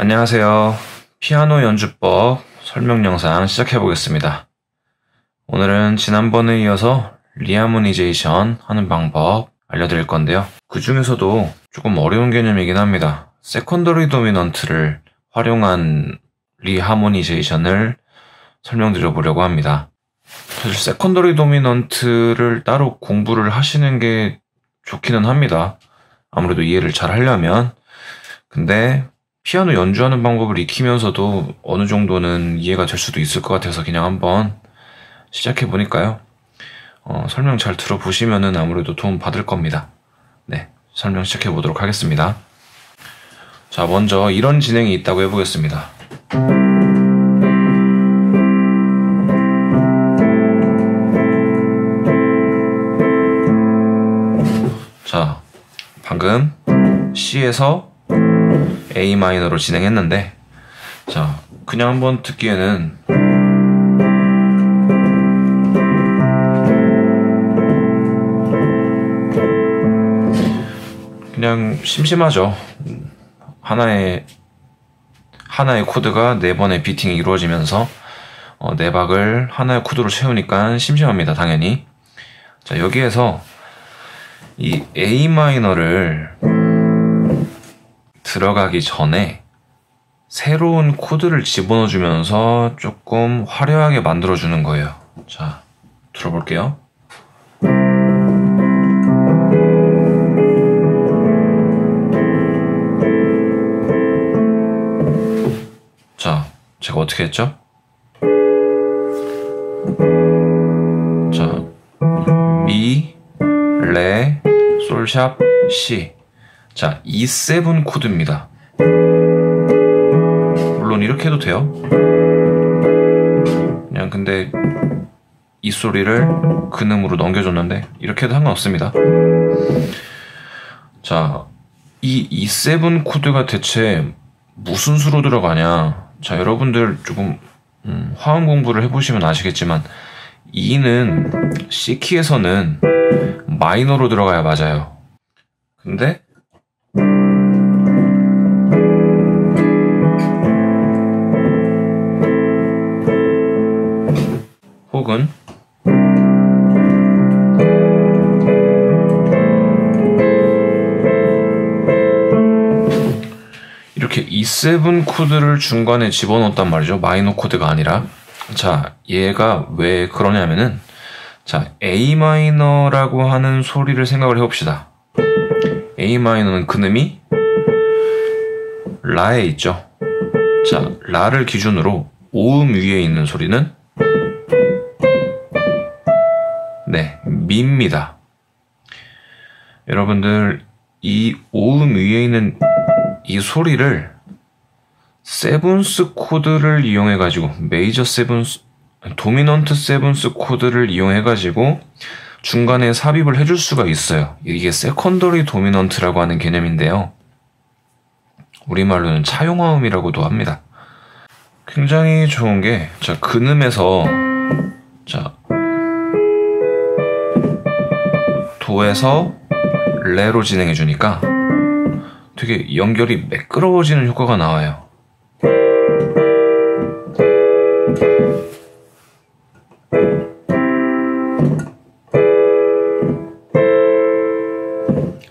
안녕하세요. 피아노 연주법 설명 영상 시작해 보겠습니다. 오늘은 지난번에 이어서 리하모니제이션 하는 방법 알려드릴 건데요. 그 중에서도 조금 어려운 개념이긴 합니다. 세컨더리 도미넌트를 활용한 리하모니제이션을 설명드려 보려고 합니다. 사실 세컨더리 도미넌트를 따로 공부를 하시는 게 좋기는 합니다. 아무래도 이해를 잘 하려면. 근데 피아노 연주하는 방법을 익히면서도 어느 정도는 이해가 될 수도 있을 것 같아서 그냥 한번 시작해 보니까요. 설명 잘 들어보시면은 아무래도 도움 받을 겁니다. 네, 설명 시작해 보도록 하겠습니다. 자, 먼저 이런 진행이 있다고 해보겠습니다. 자, 방금 C에서 A 마이너로 진행했는데, 자, 그냥 한번 듣기에는 그냥 심심하죠. 하나의 코드가 4번의 비팅이 이루어지면서 4박을 하나의 코드로 채우니까 심심합니다, 당연히. 자, 여기에서 이 A 마이너를 들어가기 전에 새로운 코드를 집어넣어주면서 조금 화려하게 만들어주는 거예요. 자, 들어볼게요. 자, 제가 어떻게 했죠? 자, 미, 레, 솔샵, 시. 자, E7 코드입니다. 물론 이렇게 해도 돼요. 그냥 근데 이 소리를 근음으로 넘겨줬는데 이렇게 해도 상관없습니다. 자, 이 E7 코드가 대체 무슨 수로 들어가냐? 자, 여러분들 조금 화음 공부를 해보시면 아시겠지만 E는 C키에서는 마이너로 들어가야 맞아요. 근데 혹은 이렇게 E7 코드를 중간에 집어넣었단 말이죠. 마이너 코드가 아니라. 자, 얘가 왜 그러냐면은, 자, A 마이너라고 하는 소리를 생각을 해봅시다. A 마이너는 근음이 라에 있죠. 자, 라를 기준으로 5음 위에 있는 소리는 네, 미입니다. 여러분들, 이 5음 위에 있는 이 소리를 세븐스 코드를 이용해가지고, 메이저 세븐스, 도미넌트 세븐스 코드를 이용해가지고 중간에 삽입을 해줄 수가 있어요. 이게 세컨더리 도미넌트라고 하는 개념인데요. 우리말로는 차용화음이라고도 합니다. 굉장히 좋은 게, 자, 근음에서, 자, 도에서 레로 진행해주니까 되게 연결이 매끄러워지는 효과가 나와요.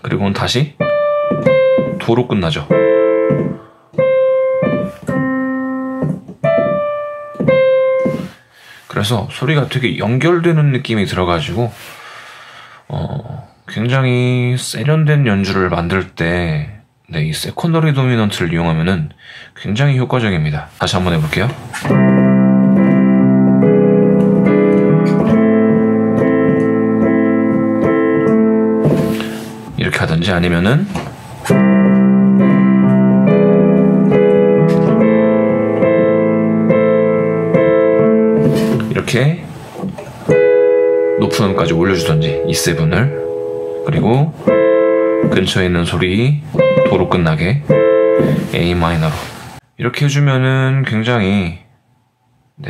그리고는 다시 도로 끝나죠. 그래서 소리가 되게 연결되는 느낌이 들어가지고 굉장히 세련된 연주를 만들 때 네, 이 세컨더리 도미넌트를 이용하면은 굉장히 효과적입니다. 다시 한번 해볼게요. 이렇게 하든지 아니면은 이렇게 높은 음까지 올려주던지 E7을, 그리고 근처에 있는 소리 도로 끝나게 A 마이너로 이렇게 해주면은 굉장히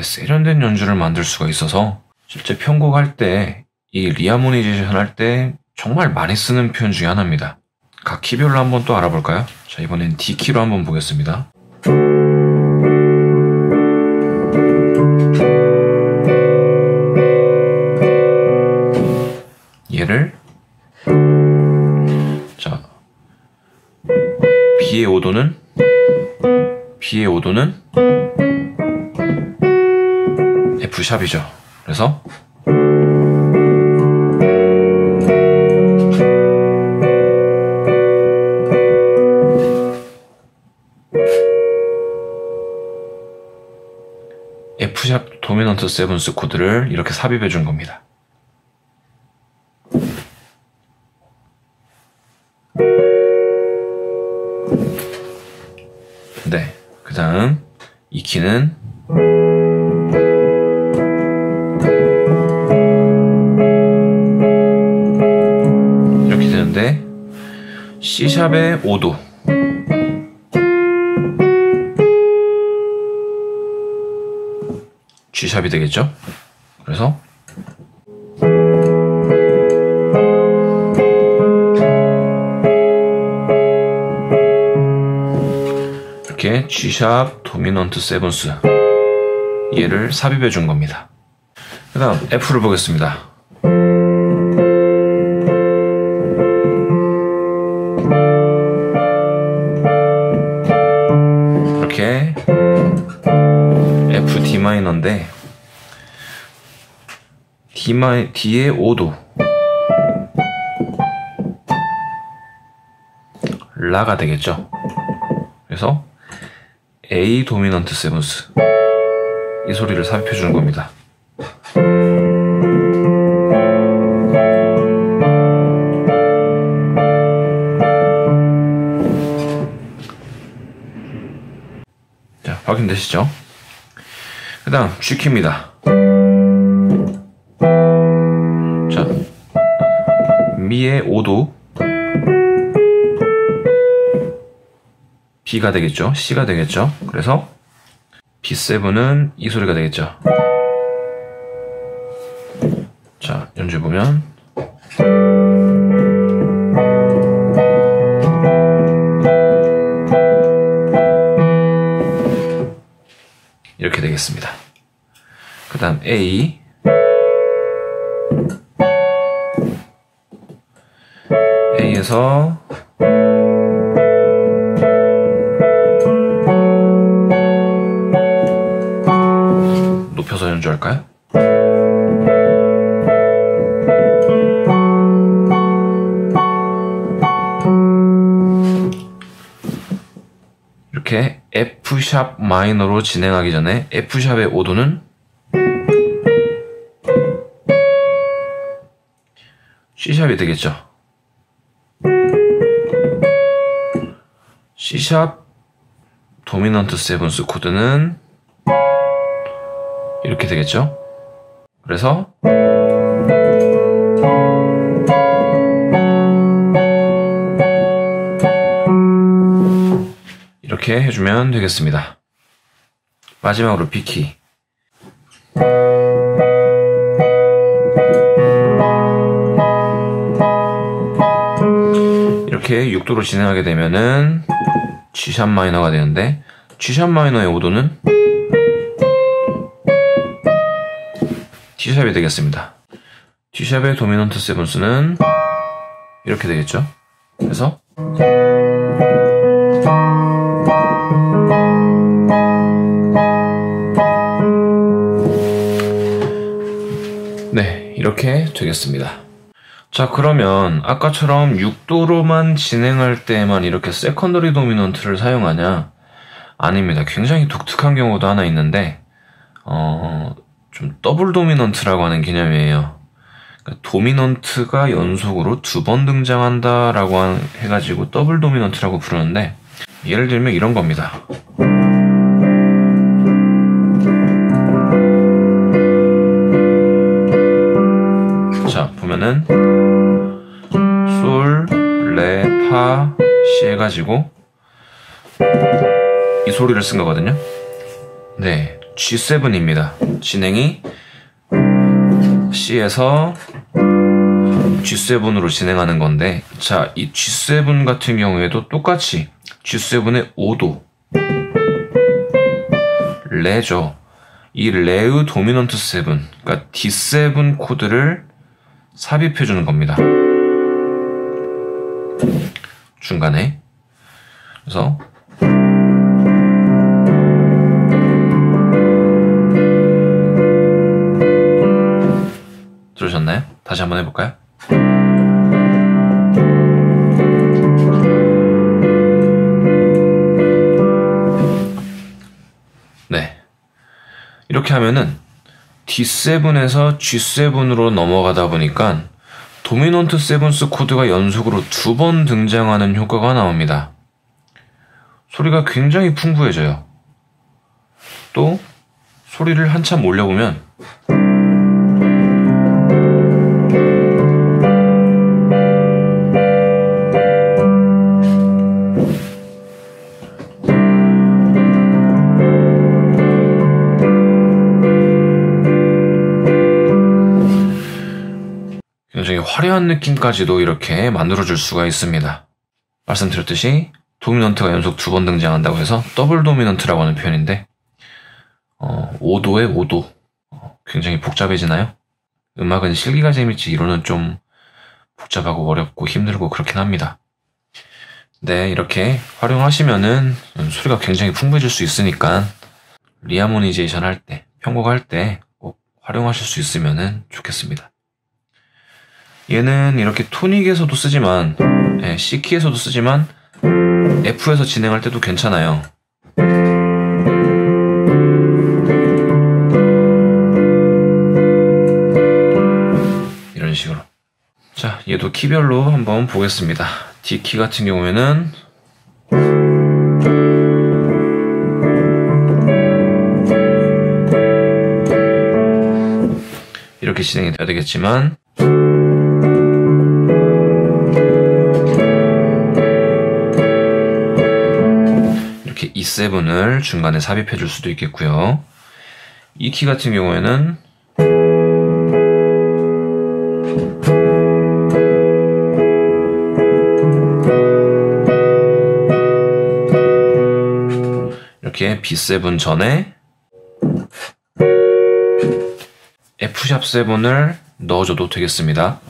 세련된 연주를 만들 수가 있어서 실제 편곡할 때, 이 리하모니제이션 할 때 정말 많이 쓰는 표현 중에 하나입니다. 각 키별로 한번 또 알아볼까요? 자, 이번엔 D키로 한번 보겠습니다. B의 5도는 F샵이죠. 그래서 F샵 도미넌트 세븐스 코드를 이렇게 삽입해 준 겁니다. 네, 그 다음 이 키는 이렇게 되는데 C샵의 5도 G샵이 되겠죠? 그래서 이렇게 G샵 도미넌트 세븐스 얘를 삽입해 준 겁니다. 그 다음 F를 보겠습니다. 이렇게 F D마이너인데 D의 5도 라가 되겠죠. 그래서 A 도미넌트 세븐스 이 소리를 삽입해 주는 겁니다. 자, 확인되시죠? 그 다음 G키입니다. 자, 미의 5도 B가 되겠죠. C가 되겠죠. 그래서 B7은 이 소리가 되겠죠. 자, 연주해보면 이렇게 되겠습니다. 그 다음 A에서 높여서 연주할까요? 이렇게 F샵 마이너로 진행하기 전에 F샵의 5도는 C샵이 되겠죠. C샵 도미넌트 세븐스 코드는 이렇게 되겠죠. 그래서 이렇게 해주면 되겠습니다. 마지막으로 B키. 이렇게 6도로 진행하게 되면은 G샵 마이너가 되는데 G샵 마이너의 5도는 D샵이 되겠습니다. D샵의 도미넌트 세븐스는 이렇게 되겠죠. 그래서 네, 이렇게 되겠습니다. 자, 그러면 아까처럼 6도로만 진행할 때만 이렇게 세컨더리 도미넌트를 사용하냐? 아닙니다. 굉장히 독특한 경우도 하나 있는데 좀 더블 도미넌트라고 하는 개념이에요. 그러니까 도미넌트가 연속으로 2번 등장한다라고 해가지고 더블 도미넌트라고 부르는데 예를 들면 이런 겁니다. 자, 보면은 솔, 레, 파, 시 해가지고 이 소리를 쓴 거거든요. 네, G7입니다. 진행이 C에서 G7으로 진행하는 건데, 자, 이 G7 같은 경우에도 똑같이 G7의 5도 레죠. 이 레의 도미넌트 7, 그러니까 D7 코드를 삽입해 주는 겁니다. 중간에. 그래서 다시 한번 해볼까요? 네. 이렇게 하면은 D7에서 G7으로 넘어가다 보니까 도미넌트 세븐스 코드가 연속으로 2번 등장하는 효과가 나옵니다. 소리가 굉장히 풍부해져요. 또 소리를 한참 올려보면 굉장히 화려한 느낌까지도 이렇게 만들어줄 수가 있습니다. 말씀드렸듯이 도미넌트가 연속 2번 등장한다고 해서 더블 도미넌트라고 하는 표현인데 5도에 5도 굉장히 복잡해지나요? 음악은 실기가 재밌지 이론은 좀 복잡하고 어렵고 힘들고 그렇긴 합니다. 네, 이렇게 활용하시면은 소리가 굉장히 풍부해질 수 있으니까 리하모니제이션 할 때, 편곡할 때 꼭 활용하실 수 있으면 좋겠습니다. 얘는 이렇게 토닉에서도 쓰지만 C키에서도 쓰지만 F에서 진행할 때도 괜찮아요. 이런 식으로. 자, 얘도 키별로 한번 보겠습니다. D키 같은 경우에는 이렇게 진행이 돼야 되겠지만 이렇게 E7을 중간에 삽입해 줄 수도 있겠고요. 이 키 같은 경우에는 이렇게 B7 전에 F샵7을 넣어줘도 되겠습니다.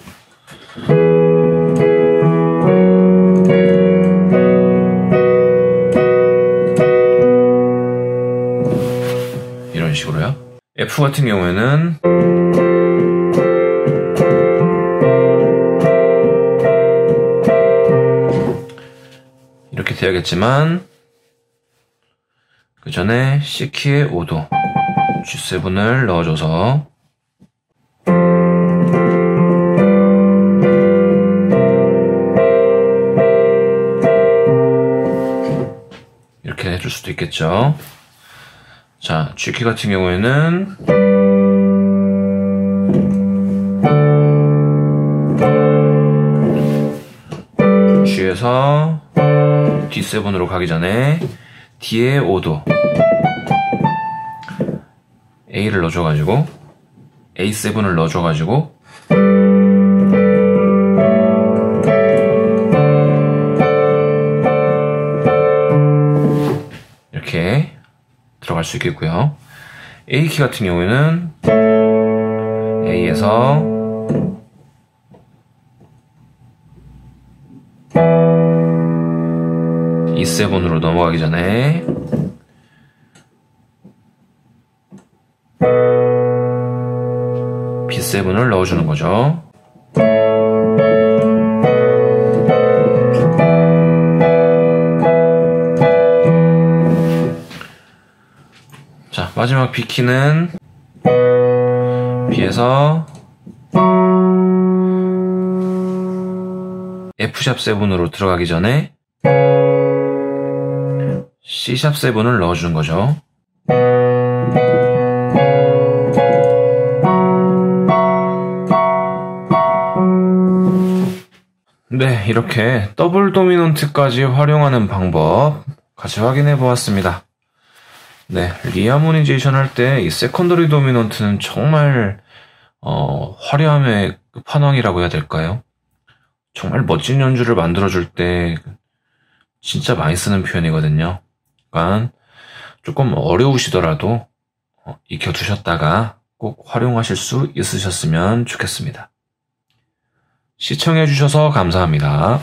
이런 식으로요. F 같은 경우에는 이렇게 돼야겠지만 그 전에 C키의 5도 G7을 넣어줘서 이렇게 해줄 수도 있겠죠. 자, G키 같은 경우에는 G에서 D7으로 가기 전에 D의 5도 A를 넣어줘가지고 A7을 넣어줘가지고 이렇게 들어갈 수 있겠고요. A키 같은 경우에는 A에서 E7으로 넘어가기 전에 B7을 넣어주는 거죠. 자, 마지막 B키는 B에서 F샵7으로 들어가기 전에 C샵7을 넣어주는 거죠. 네, 이렇게 더블 도미넌트까지 활용하는 방법 같이 확인해 보았습니다. 네, 리하모니제이션 할 때 이 세컨더리 도미넌트는 정말 화려함의 끝판왕이라고 해야 될까요? 정말 멋진 연주를 만들어줄 때 진짜 많이 쓰는 표현이거든요. 그러니까 조금 어려우시더라도 익혀두셨다가 꼭 활용하실 수 있으셨으면 좋겠습니다. 시청해주셔서 감사합니다.